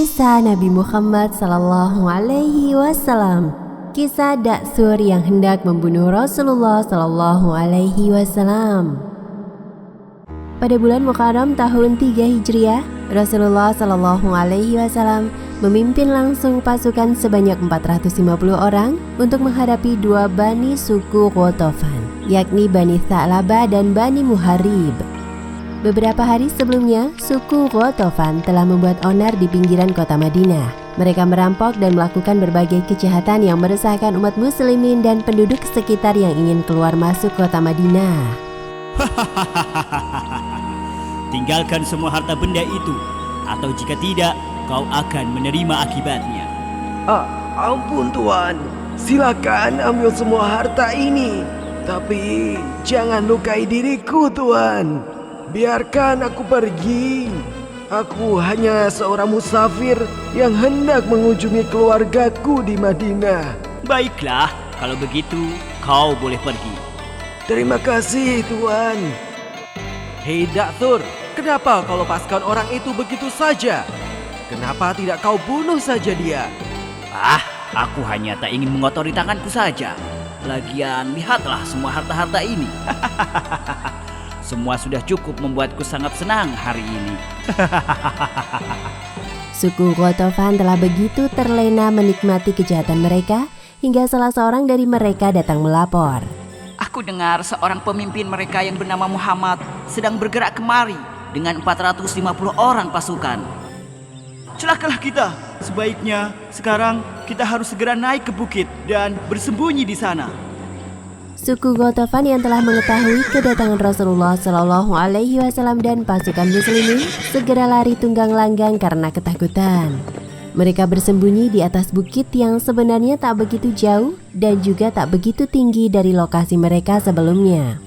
Kisah Nabi Muhammad Sallallahu Alaihi Wasallam. Kisah Daksur yang hendak membunuh Rasulullah Sallallahu Alaihi Wasallam. Pada bulan Muharram tahun 3 Hijriah, Rasulullah Sallallahu Alaihi Wasallam memimpin langsung pasukan sebanyak 450 orang untuk menghadapi dua bani suku Ghatafan, yakni Bani Tha'labah dan Bani Muharib. Beberapa hari sebelumnya, suku Ghatafan telah membuat onar di pinggiran kota Madinah. Mereka merampok dan melakukan berbagai kejahatan yang meresahkan umat muslimin dan penduduk sekitar yang ingin keluar masuk kota Madinah. Tinggalkan semua harta benda itu, atau jika tidak, kau akan menerima akibatnya. Ampun Tuan, silakan ambil semua harta ini. Tapi jangan lukai diriku Tuan. Biarkan aku pergi. Aku hanya seorang musafir yang hendak mengunjungi keluargaku di Madinah. Baiklah, kalau begitu kau boleh pergi. Terima kasih Tuan. Hei Daksur, kenapa kau lepaskan orang itu begitu saja? Kenapa tidak kau bunuh saja dia? Aku hanya tak ingin mengotori tanganku saja. Lagian lihatlah semua harta-harta ini. Semua sudah cukup membuatku sangat senang hari ini. Suku Ghatafan telah begitu terlena menikmati kejahatan mereka hingga salah seorang dari mereka datang melapor. Aku dengar seorang pemimpin mereka yang bernama Muhammad sedang bergerak kemari dengan 450 orang pasukan. Celakalah kita. Sebaiknya sekarang kita harus segera naik ke bukit dan bersembunyi di sana. Suku Ghatafan yang telah mengetahui kedatangan Rasulullah Shallallahu Alaihi Wasallam dan pasukan muslimin segera lari tunggang langgang karena ketakutan. Mereka bersembunyi di atas bukit yang sebenarnya tak begitu jauh dan juga tak begitu tinggi dari lokasi mereka sebelumnya.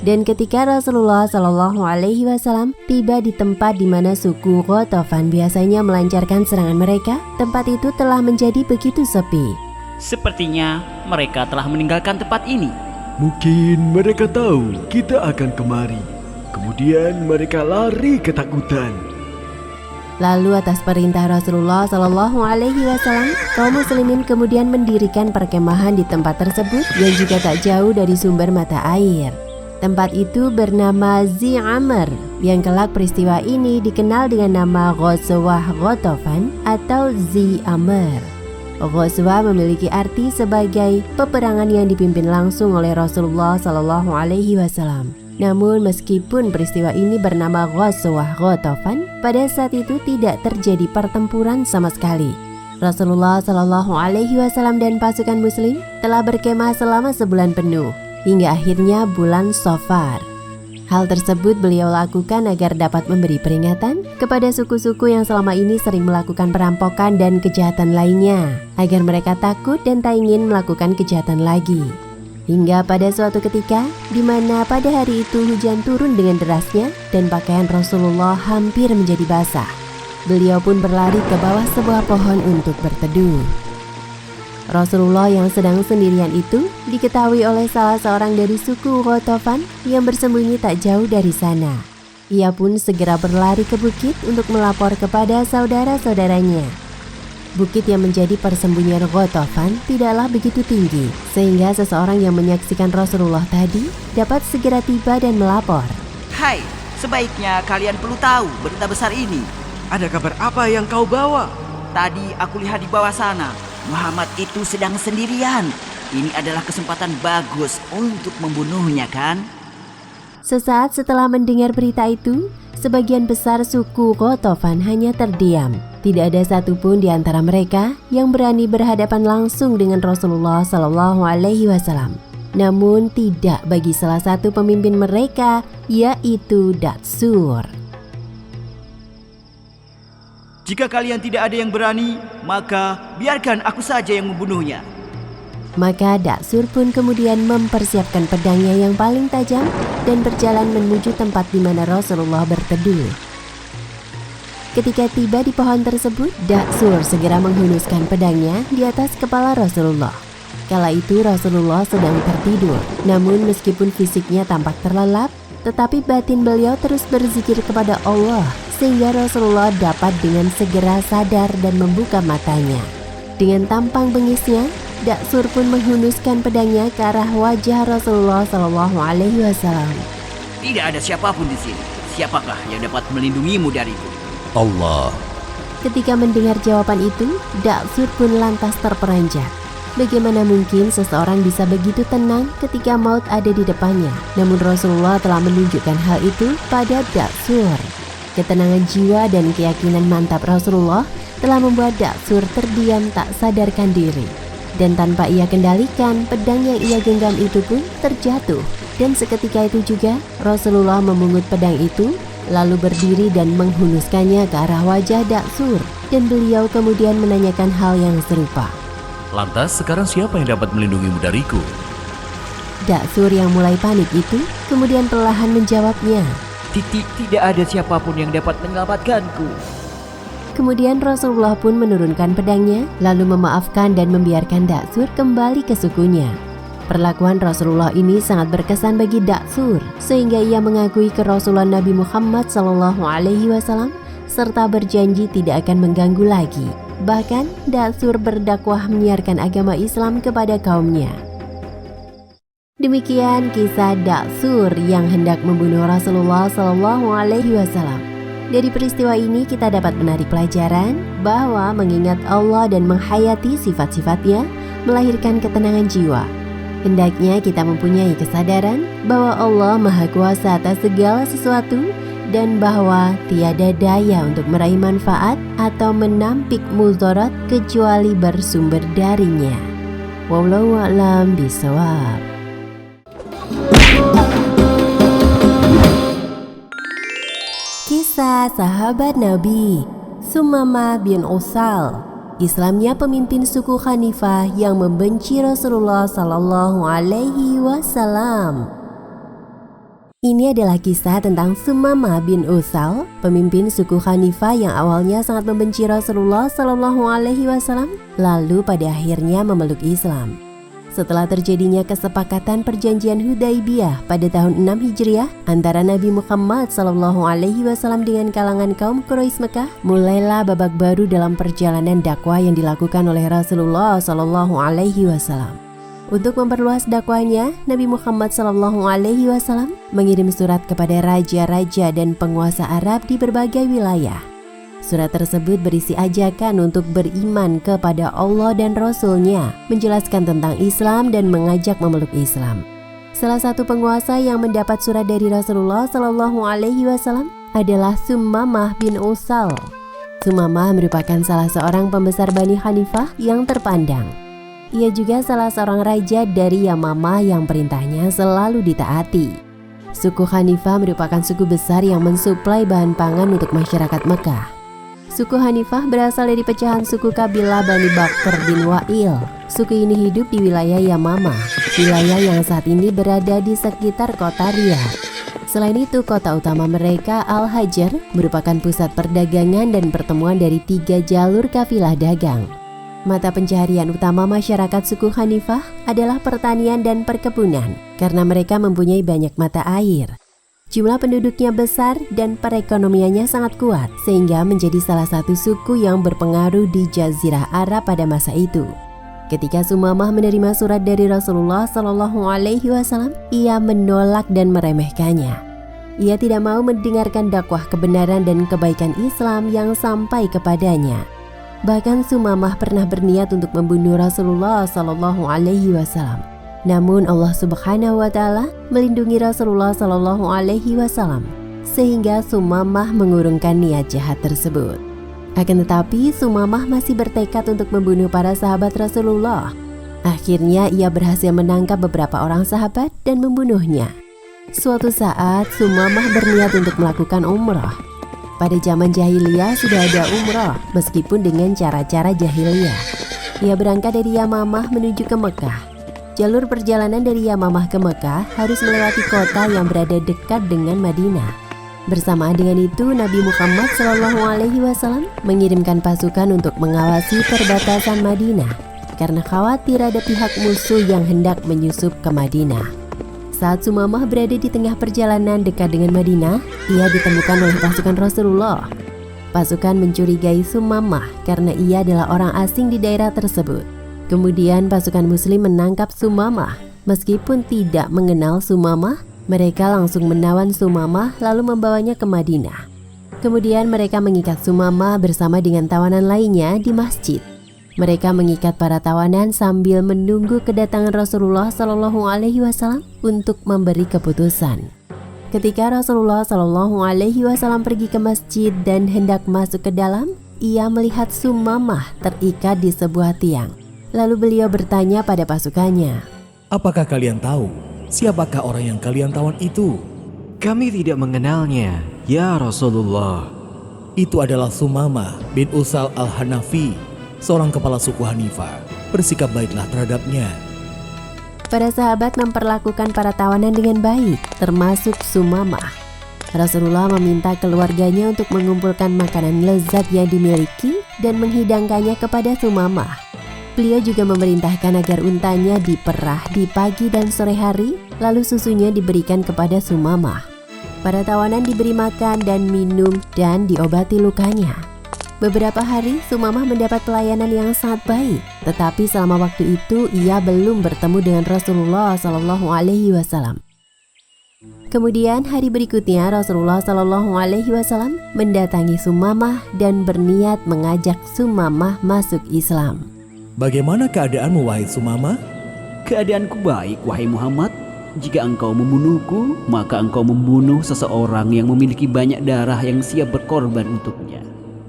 Dan ketika Rasulullah Shallallahu Alaihi Wasallam tiba di tempat di mana suku Ghatafan biasanya melancarkan serangan mereka, tempat itu telah menjadi begitu sepi. Sepertinya mereka telah meninggalkan tempat ini. Mungkin mereka tahu kita akan kemari. Kemudian mereka lari ketakutan. Lalu atas perintah Rasulullah Shallallahu Alaihi Wasallam, kaum muslimin kemudian mendirikan perkemahan di tempat tersebut yang juga tak jauh dari sumber mata air. Tempat itu bernama Zi Amr, yang kelak peristiwa ini dikenal dengan nama Ghazwah Ghatafan atau Zi Amr. Ghazwah memiliki arti sebagai peperangan yang dipimpin langsung oleh Rasulullah Shallallahu Alaihi Wasallam. Namun meskipun peristiwa ini bernama Ghazwah Ghatafan, pada saat itu tidak terjadi pertempuran sama sekali. Rasulullah Shallallahu Alaihi Wasallam dan pasukan Muslim telah berkemah selama sebulan penuh hingga akhirnya bulan Safar. Hal tersebut beliau lakukan agar dapat memberi peringatan kepada suku-suku yang selama ini sering melakukan perampokan dan kejahatan lainnya, agar mereka takut dan tak ingin melakukan kejahatan lagi. Hingga pada suatu ketika, di mana pada hari itu hujan turun dengan derasnya dan pakaian Rasulullah hampir menjadi basah. Beliau pun berlari ke bawah sebuah pohon untuk berteduh. Rasulullah yang sedang sendirian itu diketahui oleh salah seorang dari suku Ghatafan yang bersembunyi tak jauh dari sana. Ia pun segera berlari ke bukit untuk melapor kepada saudara-saudaranya. Bukit yang menjadi persembunyian Ghatafan tidaklah begitu tinggi, sehingga seseorang yang menyaksikan Rasulullah tadi dapat segera tiba dan melapor. Hai, sebaiknya kalian perlu tahu berita besar ini. Ada kabar apa yang kau bawa? Tadi aku lihat di bawah sana, Muhammad itu sedang sendirian. Ini adalah kesempatan bagus untuk membunuhnya, kan? Sesaat setelah mendengar berita itu, sebagian besar suku Ghatafan hanya terdiam. Tidak ada satupun di antara mereka yang berani berhadapan langsung dengan Rasulullah Shallallahu Alaihi Wasallam. Namun tidak bagi salah satu pemimpin mereka, yaitu Daksur. Jika kalian tidak ada yang berani, maka biarkan aku saja yang membunuhnya. Maka Daksur pun kemudian mempersiapkan pedangnya yang paling tajam dan berjalan menuju tempat di mana Rasulullah berteduh. Ketika tiba di pohon tersebut, Daksur segera menghunuskan pedangnya di atas kepala Rasulullah. Kala itu Rasulullah sedang tertidur, namun meskipun fisiknya tampak terlelap, tetapi batin beliau terus berzikir kepada Allah sehingga Rasulullah dapat dengan segera sadar dan membuka matanya. Dengan tampang bengisnya, Daksur pun menghunuskan pedangnya ke arah wajah Rasulullah SAW. Tidak ada siapapun di sini. Siapakah yang dapat melindungimu dariku? Allah. Ketika mendengar jawaban itu, Daksur pun lantas terperanjat. Bagaimana mungkin seseorang bisa begitu tenang ketika maut ada di depannya? Namun Rasulullah telah menunjukkan hal itu pada Daksur. Ketenangan jiwa dan keyakinan mantap Rasulullah telah membuat Daksur terdiam tak sadarkan diri. Dan tanpa ia kendalikan, pedang yang ia genggam itu pun terjatuh. Dan seketika itu juga Rasulullah memungut pedang itu, lalu berdiri dan menghunuskannya ke arah wajah Daksur. Dan beliau kemudian menanyakan hal yang serupa. Lantas sekarang siapa yang dapat melindungimu dariku? Daksur yang mulai panik itu kemudian perlahan menjawabnya. Tidak ada siapapun yang dapat menyelamatkanku. Kemudian Rasulullah pun menurunkan pedangnya, lalu memaafkan dan membiarkan Daksur kembali ke sukunya. Perlakuan Rasulullah ini sangat berkesan bagi Daksur, sehingga ia mengakui kerasulan Nabi Muhammad SAW serta berjanji tidak akan mengganggu lagi. Bahkan Daksur berdakwah menyiarkan agama Islam kepada kaumnya. Demikian kisah Daksur yang hendak membunuh Rasulullah SAW. Dari peristiwa ini kita dapat menarik pelajaran bahwa mengingat Allah dan menghayati sifat-sifatnya melahirkan ketenangan jiwa. Hendaknya kita mempunyai kesadaran bahwa Allah Maha Kuasa atas segala sesuatu dan bahwa tiada daya untuk meraih manfaat atau menampik mudarat kecuali bersumber darinya. Wallahu a'lam bishawab. Kisah sahabat Nabi Sumamah bin Usal. Islamnya pemimpin suku Khanifah yang membenci Rasulullah SAW. Ini adalah kisah tentang Sumamah bin Usal, pemimpin suku Khanifah yang awalnya sangat membenci Rasulullah SAW, lalu pada akhirnya memeluk Islam. Setelah terjadinya kesepakatan perjanjian Hudaibiyah pada tahun 6 Hijriah antara Nabi Muhammad SAW dengan kalangan kaum Quraisy Mekah, mulailah babak baru dalam perjalanan dakwah yang dilakukan oleh Rasulullah SAW. Untuk memperluas dakwahnya, Nabi Muhammad SAW mengirim surat kepada raja-raja dan penguasa Arab di berbagai wilayah. Surat tersebut berisi ajakan untuk beriman kepada Allah dan Rasul-Nya, menjelaskan tentang Islam dan mengajak memeluk Islam. Salah satu penguasa yang mendapat surat dari Rasulullah SAW adalah Sumamah bin Usal. Sumamah merupakan salah seorang pembesar Bani Hanifah yang terpandang. Ia juga salah seorang raja dari Yamamah yang perintahnya selalu ditaati. Suku Hanifah merupakan suku besar yang mensuplai bahan pangan untuk masyarakat Mekah. Suku Hanifah berasal dari pecahan suku kabilah Bani Bakr bin Wa'il. Suku ini hidup di wilayah Yamamah, wilayah yang saat ini berada di sekitar kota Riyadh. Selain itu, kota utama mereka Al-Hajar merupakan pusat perdagangan dan pertemuan dari 3 jalur kafilah dagang. Mata pencaharian utama masyarakat suku Hanifah adalah pertanian dan perkebunan, karena mereka mempunyai banyak mata air. Jumlah penduduknya besar dan perekonomiannya sangat kuat, sehingga menjadi salah satu suku yang berpengaruh di Jazirah Arab pada masa itu. Ketika Sumamah menerima surat dari Rasulullah SAW, ia menolak dan meremehkannya. Ia tidak mau mendengarkan dakwah kebenaran dan kebaikan Islam yang sampai kepadanya. Bahkan Sumamah pernah berniat untuk membunuh Rasulullah SAW. Namun Allah Subhanahu wa Ta'ala melindungi Rasulullah SAW, sehingga Sumamah mengurungkan niat jahat tersebut. Akan tetapi Sumamah masih bertekad untuk membunuh para sahabat Rasulullah. Akhirnya ia berhasil menangkap beberapa orang sahabat dan membunuhnya. Suatu saat Sumamah berniat untuk melakukan umrah. Pada zaman jahiliyah sudah ada umrah, meskipun dengan cara-cara jahiliyah. Ia berangkat dari Yamamah menuju ke Mekah. Jalur perjalanan dari Yamamah ke Mekah harus melewati kota yang berada dekat dengan Madinah. Bersamaan dengan itu, Nabi Muhammad SAW mengirimkan pasukan untuk mengawasi perbatasan Madinah karena khawatir ada pihak musuh yang hendak menyusup ke Madinah. Saat Sumamah berada di tengah perjalanan dekat dengan Madinah, ia ditemukan oleh pasukan Rasulullah. Pasukan mencurigai Sumamah karena ia adalah orang asing di daerah tersebut. Kemudian pasukan Muslim menangkap Sumamah. Meskipun tidak mengenal Sumamah, mereka langsung menawan Sumamah lalu membawanya ke Madinah. Kemudian mereka mengikat Sumamah bersama dengan tawanan lainnya di masjid. Mereka mengikat para tawanan sambil menunggu kedatangan Rasulullah SAW untuk memberi keputusan. Ketika Rasulullah SAW pergi ke masjid dan hendak masuk ke dalam, ia melihat Sumamah terikat di sebuah tiang. Lalu beliau bertanya pada pasukannya, "Apakah kalian tahu siapakah orang yang kalian tawan itu?" Kami tidak mengenalnya, ya Rasulullah. Itu adalah Sumamah bin Usal al-Hanafi, seorang kepala suku Hanifah. Bersikap baiklah terhadapnya. Para sahabat memperlakukan para tawanan dengan baik, termasuk Sumamah. Rasulullah meminta keluarganya untuk mengumpulkan makanan lezat yang dimiliki dan menghidangkannya kepada Sumamah. Beliau juga memerintahkan agar untanya diperah di pagi dan sore hari, lalu susunya diberikan kepada Sumamah. Para tawanan diberi makan dan minum dan diobati lukanya. Beberapa hari Sumamah mendapat pelayanan yang sangat baik, tetapi selama waktu itu ia belum bertemu dengan Rasulullah SAW. Kemudian hari berikutnya Rasulullah SAW mendatangi Sumamah dan berniat mengajak Sumamah masuk Islam. Bagaimana keadaanmu, wahai Sumamah? Keadaanku baik, wahai Muhammad. Jika engkau membunuhku, maka engkau membunuh seseorang yang memiliki banyak darah yang siap berkorban untuknya.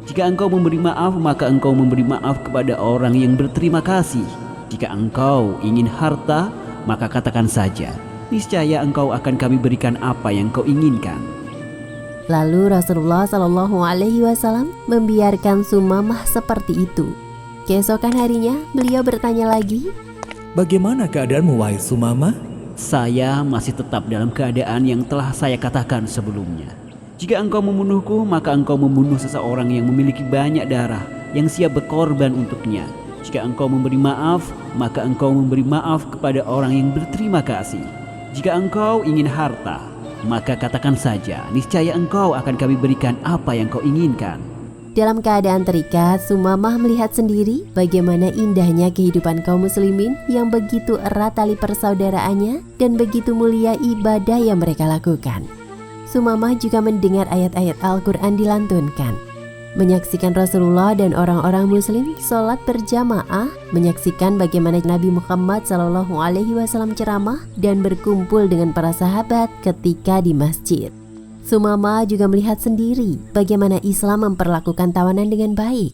Jika engkau memberi maaf, maka engkau memberi maaf kepada orang yang berterima kasih. Jika engkau ingin harta, maka katakan saja, niscaya engkau akan kami berikan apa yang kau inginkan. Lalu Rasulullah SAW membiarkan Sumamah seperti itu. Keesokan harinya beliau bertanya lagi, Bagaimana keadaanmu, wahai Sumamah? Saya masih tetap dalam keadaan yang telah saya katakan sebelumnya. Jika engkau membunuhku, maka engkau membunuh seseorang yang memiliki banyak darah yang siap berkorban untuknya. Jika engkau memberi maaf, maka engkau memberi maaf kepada orang yang berterima kasih. Jika engkau ingin harta, maka katakan saja, niscaya engkau akan kami berikan apa yang kau inginkan. dalam keadaan terikat, Sumamah melihat sendiri bagaimana indahnya kehidupan kaum muslimin yang begitu erat tali persaudaraannya dan begitu mulia ibadah yang mereka lakukan. Sumamah juga mendengar ayat-ayat Al-Quran dilantunkan, menyaksikan Rasulullah dan orang-orang muslim sholat berjamaah, menyaksikan bagaimana Nabi Muhammad SAW ceramah dan berkumpul dengan para sahabat ketika di masjid. Sumamah juga melihat sendiri bagaimana Islam memperlakukan tawanan dengan baik.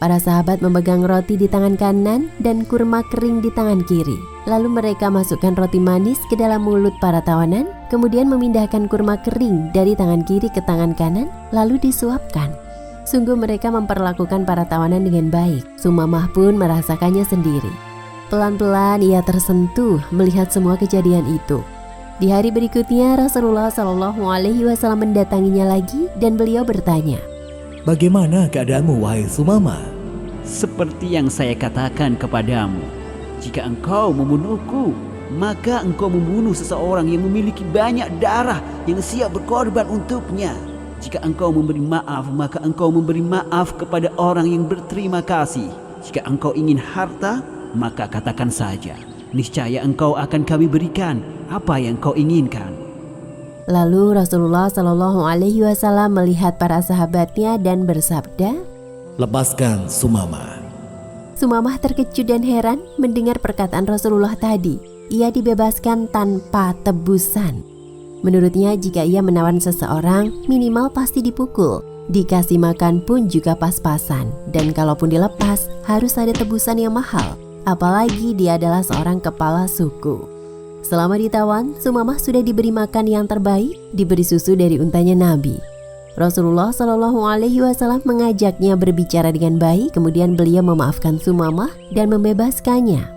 Para sahabat memegang roti di tangan kanan dan kurma kering di tangan kiri. Lalu mereka masukkan roti manis ke dalam mulut para tawanan, kemudian memindahkan kurma kering dari tangan kiri ke tangan kanan, lalu disuapkan. Sungguh mereka memperlakukan para tawanan dengan baik. Sumamah pun merasakannya sendiri. Pelan-pelan ia tersentuh melihat semua kejadian itu. Di hari berikutnya Rasulullah SAW mendatanginya lagi dan beliau bertanya, Bagaimana keadaanmu, wahai Sumamah? Seperti yang saya katakan kepadamu, jika engkau membunuhku, maka engkau membunuh seseorang yang memiliki banyak darah yang siap berkorban untuknya. Jika engkau memberi maaf, maka engkau memberi maaf kepada orang yang berterima kasih. Jika engkau ingin harta, maka katakan saja, niscaya engkau akan kami berikan apa yang kau inginkan. Lalu Rasulullah SAW melihat para sahabatnya dan bersabda, Lepaskan Sumamah. Sumamah terkejut dan heran mendengar perkataan Rasulullah tadi. Ia dibebaskan tanpa tebusan. Menurutnya jika ia menawan seseorang, minimal pasti dipukul. Dikasih makan pun juga pas-pasan. Dan kalaupun dilepas, harus ada tebusan yang mahal. Apalagi dia adalah seorang kepala suku. Selama ditawan, Sumamah sudah diberi makan yang terbaik, diberi susu dari untanya Nabi. Rasulullah SAW mengajaknya berbicara dengan baik, kemudian beliau memaafkan Sumamah dan membebaskannya.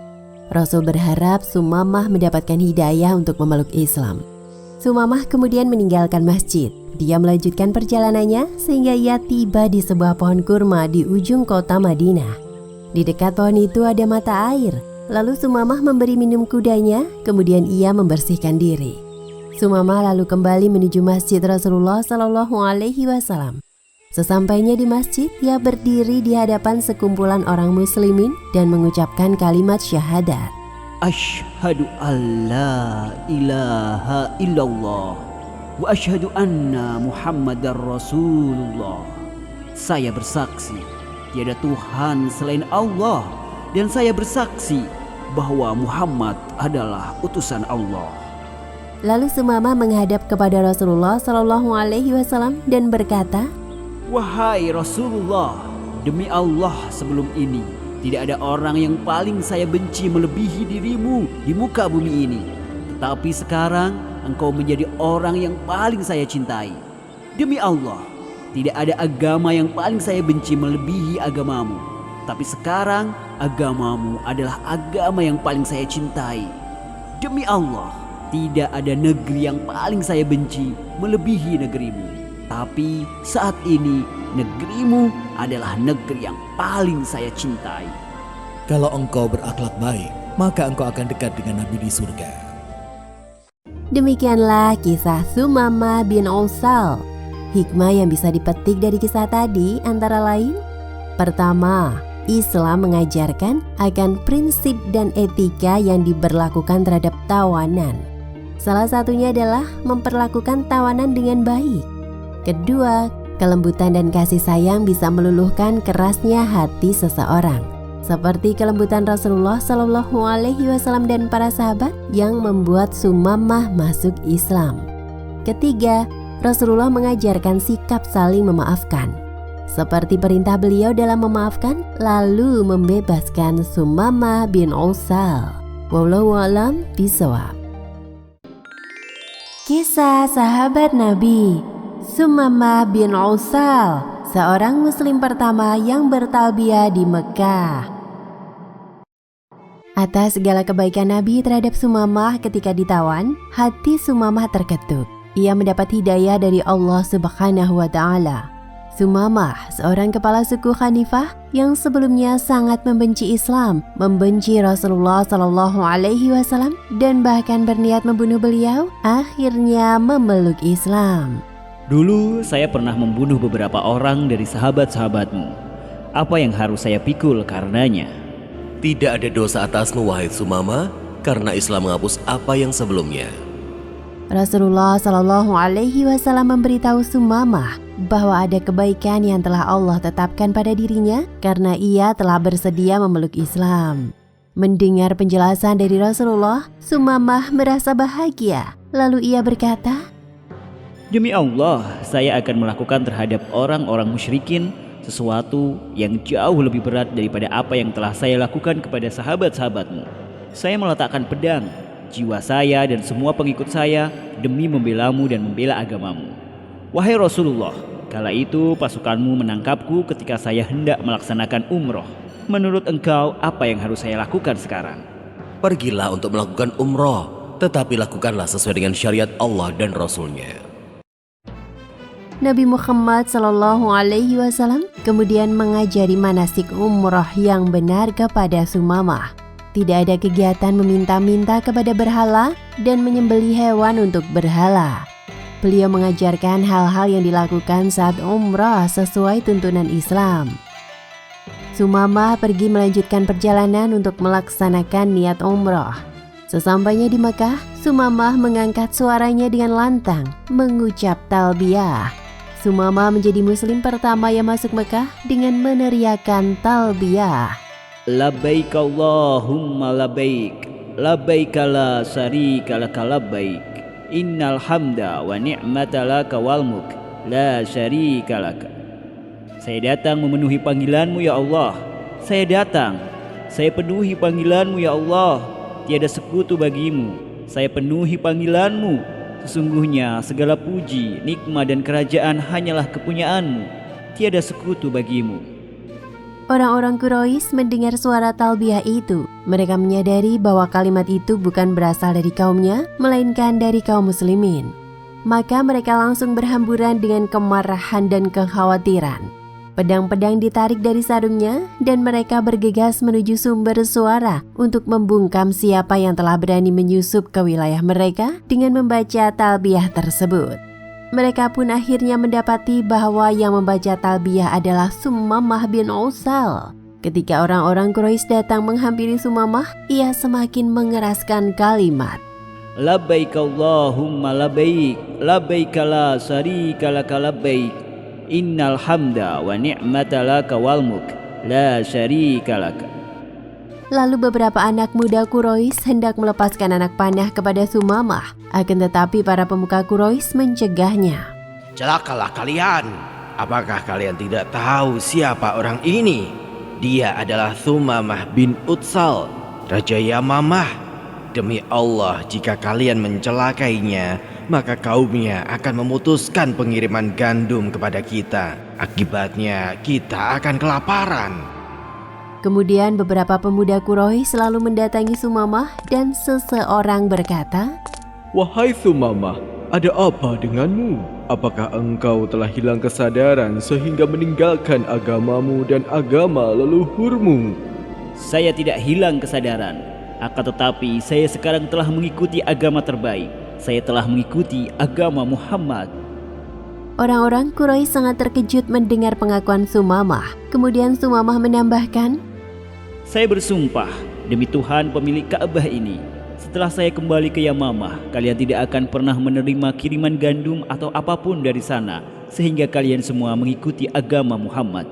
Rasul berharap Sumamah mendapatkan hidayah untuk memeluk Islam. Sumamah kemudian meninggalkan masjid. Dia melanjutkan perjalanannya sehingga ia tiba di sebuah pohon kurma di ujung kota Madinah. Di dekat pohon itu ada mata air. Lalu Sumamah memberi minum kudanya, kemudian ia membersihkan diri. Sumamah lalu kembali menuju masjid Rasulullah Shallallahu Alaihi Wasallam. Sesampainya di masjid, ia berdiri di hadapan sekumpulan orang muslimin dan mengucapkan kalimat syahadat. Asyhadu an la ilaha illallah wa asyhadu anna Muhammadar Rasulullah. Saya bersaksi tiada Tuhan selain Allah, dan saya bersaksi bahwa Muhammad adalah utusan Allah. Lalu Sumamah menghadap kepada Rasulullah Shallallahu Alaihi Wasallam dan berkata, Wahai Rasulullah, demi Allah sebelum ini tidak ada orang yang paling saya benci melebihi dirimu di muka bumi ini. Tetapi sekarang engkau menjadi orang yang paling saya cintai. Demi Allah, tidak ada agama yang paling saya benci melebihi agamamu. Tapi sekarang agamamu adalah agama yang paling saya cintai. Demi Allah, tidak ada negeri yang paling saya benci melebihi negerimu. Tapi saat ini negerimu adalah negeri yang paling saya cintai. Kalau engkau berakhlak baik, maka engkau akan dekat dengan Nabi di surga. Demikianlah kisah Sumamah bin Usal. Hikmah yang bisa dipetik dari kisah tadi antara lain: pertama, Islam mengajarkan akan prinsip dan etika yang diberlakukan terhadap tawanan. Salah satunya adalah memperlakukan tawanan dengan baik. Kedua, kelembutan dan kasih sayang bisa meluluhkan kerasnya hati seseorang, seperti kelembutan Rasulullah Shallallahu Alaihi Wasallam dan para sahabat yang membuat Sumamah masuk Islam. Ketiga, Rasulullah mengajarkan sikap saling memaafkan, seperti perintah beliau dalam memaafkan lalu membebaskan Sumamah bin Usal. Wallahu a'lam bishawab. Kisah sahabat Nabi Sumamah bin Usal, seorang muslim pertama yang bertalbiyah di Mekah. Atas segala kebaikan Nabi terhadap Sumamah ketika ditawan, hati Sumamah terketuk. Ia mendapat hidayah dari Allah Subhanahu wa Ta'ala. Sumamah, seorang kepala suku Hanifah yang sebelumnya sangat membenci Islam, membenci Rasulullah Shallallahu Alaihi Wasallam, dan bahkan berniat membunuh beliau, akhirnya memeluk Islam. Dulu saya pernah membunuh beberapa orang dari sahabat-sahabatmu. Apa yang harus saya pikul karenanya? Tidak ada dosa atasmu, wahai Sumamah, karena Islam menghapus apa yang sebelumnya. Rasulullah Shallallahu Alaihi Wasallam memberitahu Sumamah bahwa ada kebaikan yang telah Allah tetapkan pada dirinya karena ia telah bersedia memeluk Islam. Mendengar penjelasan dari Rasulullah, Sumamah merasa bahagia. Lalu ia berkata, Demi Allah, saya akan melakukan terhadap orang-orang musyrikin sesuatu yang jauh lebih berat daripada apa yang telah saya lakukan kepada sahabat-sahabatmu. Saya meletakkan pedang, jiwa saya dan semua pengikut saya demi membelamu dan membela agamamu. Wahai Rasulullah, kala itu pasukanmu menangkapku ketika saya hendak melaksanakan umroh. Menurut engkau, apa yang harus saya lakukan sekarang? Pergilah untuk melakukan umroh, tetapi lakukanlah sesuai dengan syariat Allah dan Rasulnya. Nabi Muhammad Shallallahu Alaihi Wasallam kemudian mengajari manasik umroh yang benar kepada Sumamah. Tidak ada kegiatan meminta-minta kepada berhala dan menyembelih hewan untuk berhala. Beliau mengajarkan hal-hal yang dilakukan saat umrah sesuai tuntunan Islam. Sumamah pergi melanjutkan perjalanan untuk melaksanakan niat umrah. Sesampainya di Mekah, Sumamah mengangkat suaranya dengan lantang, mengucap talbiyah. Sumamah menjadi muslim pertama yang masuk Mekah dengan meneriakkan talbiyah. Labbaik Allahumma labbaik, labbaik la syarika laka labbaik, innal hamda wa ni'mata laka wal mulk la syarika laka. Saya datang memenuhi panggilanmu ya Allah. Saya datang, saya penuhi panggilanmu ya Allah. Tiada sekutu bagimu. Saya penuhi panggilanmu. Sesungguhnya segala puji, nikmat dan kerajaan hanyalah kepunyaanmu. Tiada sekutu bagimu. Orang-orang Quraisy mendengar suara talbiyah itu. Mereka menyadari bahwa kalimat itu bukan berasal dari kaumnya, melainkan dari kaum muslimin. Maka mereka langsung berhamburan dengan kemarahan dan kekhawatiran. Pedang-pedang ditarik dari sarungnya dan mereka bergegas menuju sumber suara untuk membungkam siapa yang telah berani menyusup ke wilayah mereka dengan membaca talbiyah tersebut. Mereka pun akhirnya mendapati bahwa yang membaca talbiyah adalah Sumamah bin Usal. Ketika orang-orang Quraisy datang menghampiri Sumamah, ia semakin mengeraskan kalimat. Labbaik Allahumma labbaik, labbaik la syarika laka labbaik. Innal hamda wa ni'mata laka wal mulk la syarika laka. Lalu beberapa anak muda Quraisy hendak melepaskan anak panah kepada Sumamah, akan tetapi para pemuka Quraisy mencegahnya. Celakalah kalian. Apakah kalian tidak tahu siapa orang ini? Dia adalah Sumamah bin Utsal, Raja Yamamah. Demi Allah, jika kalian mencelakainya, maka kaumnya akan memutuskan pengiriman gandum kepada kita. Akibatnya, kita akan kelaparan. Kemudian beberapa pemuda Quraisy selalu mendatangi Sumamah dan seseorang berkata, Wahai Sumamah, ada apa denganmu? Apakah engkau telah hilang kesadaran sehingga meninggalkan agamamu dan agama leluhurmu? Saya tidak hilang kesadaran. Akan tetapi saya sekarang telah mengikuti agama terbaik. Saya telah mengikuti agama Muhammad. Orang-orang Quraisy sangat terkejut mendengar pengakuan Sumamah. Kemudian Sumamah menambahkan, Saya bersumpah demi Tuhan pemilik Ka'bah ini, setelah saya kembali ke Yamamah, kalian tidak akan pernah menerima kiriman gandum atau apapun dari sana, sehingga kalian semua mengikuti agama Muhammad.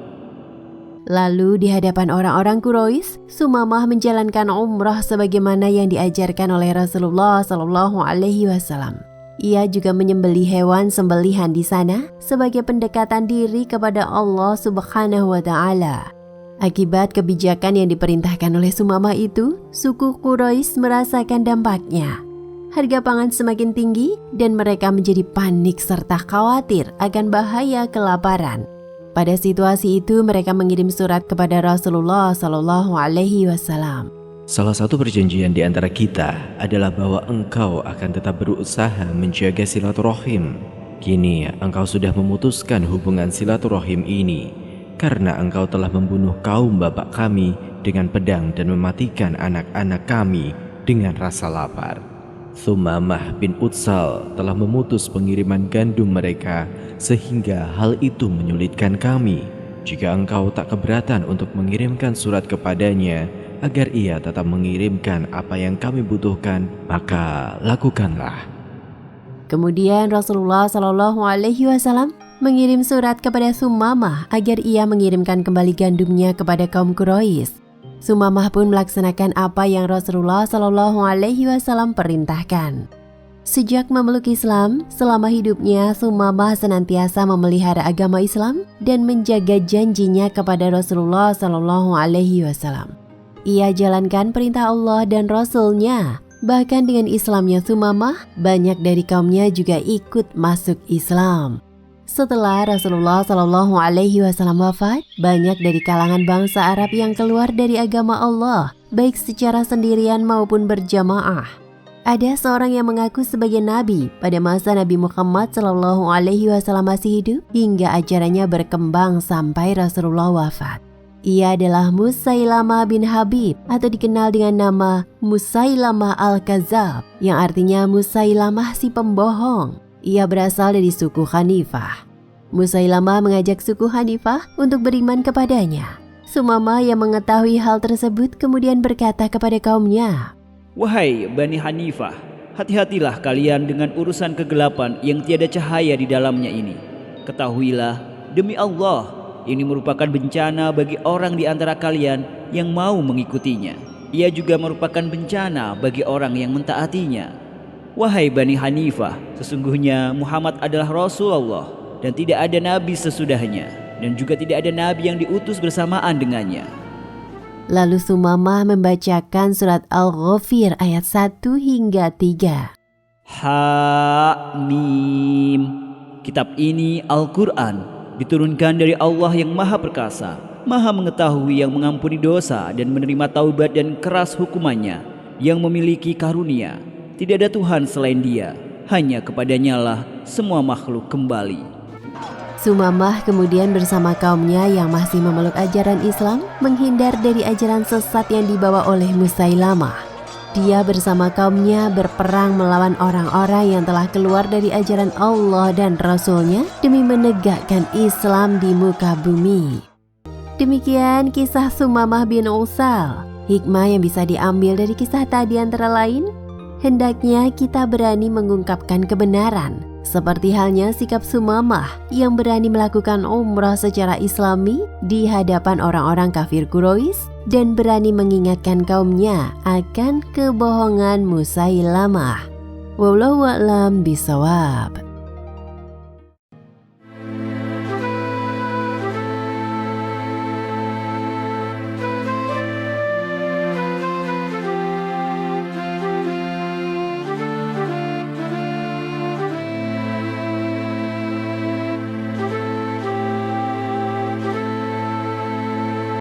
Lalu di hadapan orang-orang Quraisy, Sumamah menjalankan umrah sebagaimana yang diajarkan oleh Rasulullah SAW. Ia juga menyembelih hewan sembelihan di sana sebagai pendekatan diri kepada Allah Subhanahu wa Ta'ala. Akibat kebijakan yang diperintahkan oleh Sumamah itu, suku Quraisy merasakan dampaknya. Harga pangan semakin tinggi dan mereka menjadi panik serta khawatir akan bahaya kelaparan. Pada situasi itu mereka mengirim surat kepada Rasulullah SAW. Salah satu perjanjian di antara kita adalah bahwa engkau akan tetap berusaha menjaga silaturahim. Kini engkau sudah memutuskan hubungan silaturahim ini karena engkau telah membunuh kaum bapak kami dengan pedang dan mematikan anak-anak kami dengan rasa lapar. Sumamah bin Utsal telah memutus pengiriman gandum mereka sehingga hal itu menyulitkan kami. Jika engkau tak keberatan untuk mengirimkan surat kepadanya agar ia tetap mengirimkan apa yang kami butuhkan, maka lakukanlah. Kemudian Rasulullah SAW mengirim surat kepada Sumamah agar ia mengirimkan kembali gandumnya kepada kaum Quraisy. Sumamah pun melaksanakan apa yang Rasulullah SAW perintahkan. Sejak memeluk Islam, selama hidupnya Sumamah senantiasa memelihara agama Islam dan menjaga janjinya kepada Rasulullah SAW. Ia jalankan perintah Allah dan Rasul-Nya. Bahkan dengan Islamnya Sumamah, banyak dari kaumnya juga ikut masuk Islam. Setelah Rasulullah SAW wafat, banyak dari kalangan bangsa Arab yang keluar dari agama Allah, baik secara sendirian maupun berjamaah. Ada seorang yang mengaku sebagai nabi pada masa Nabi Muhammad SAW masih hidup hingga ajarannya berkembang sampai Rasulullah wafat. Ia adalah Musailamah bin Habib atau dikenal dengan nama Musailamah al-Kazab yang artinya Musailamah si pembohong. Ia berasal dari suku Hanifah. Musailamah mengajak suku Hanifah untuk beriman kepadanya. Sumamah yang mengetahui hal tersebut kemudian berkata kepada kaumnya, Wahai Bani Hanifah, hati-hatilah kalian dengan urusan kegelapan yang tiada cahaya di dalamnya ini. Ketahuilah, demi Allah, ini merupakan bencana bagi orang di antara kalian yang mau mengikutinya. Ia juga merupakan bencana bagi orang yang mentaatinya. Wahai Bani Hanifah, sesungguhnya Muhammad adalah Rasulullah dan tidak ada nabi sesudahnya, dan juga tidak ada nabi yang diutus bersamaan dengannya. Lalu Sumamah membacakan surat Al-Ghafir ayat 1 hingga 3. Hamim. Kitab ini Al-Quran diturunkan dari Allah yang Maha Perkasa, Maha Mengetahui, yang mengampuni dosa dan menerima taubat dan keras hukumannya, yang memiliki karunia. Tidak ada Tuhan selain Dia, hanya kepadanya lah semua makhluk kembali. Sumamah kemudian bersama kaumnya yang masih memeluk ajaran Islam menghindar dari ajaran sesat yang dibawa oleh Musailamah. Dia bersama kaumnya berperang melawan orang-orang yang telah keluar dari ajaran Allah dan Rasul-Nya demi menegakkan Islam di muka bumi. Demikian kisah Sumamah bin Usal. Hikmah yang bisa diambil dari kisah tadi antara lain, hendaknya kita berani mengungkapkan kebenaran, seperti halnya sikap Sumamah yang berani melakukan umrah secara islami di hadapan orang-orang kafir Quraisy dan berani mengingatkan kaumnya akan kebohongan Musailamah. Wallahu a'lam bishawab.